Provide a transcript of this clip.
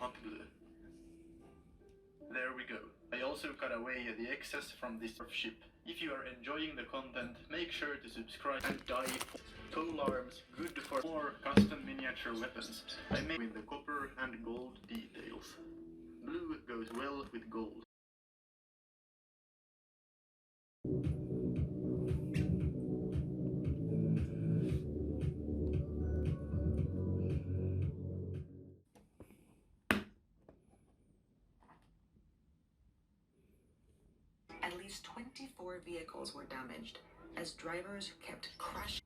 hot glue. There we go. I also cut away the excess from this ship. If you are enjoying the content, make sure to subscribe and dive pole arms, good for more custom miniature weapons. I made with the copper and gold details. Blue goes well with gold. At least 24 vehicles were damaged as drivers kept crashing.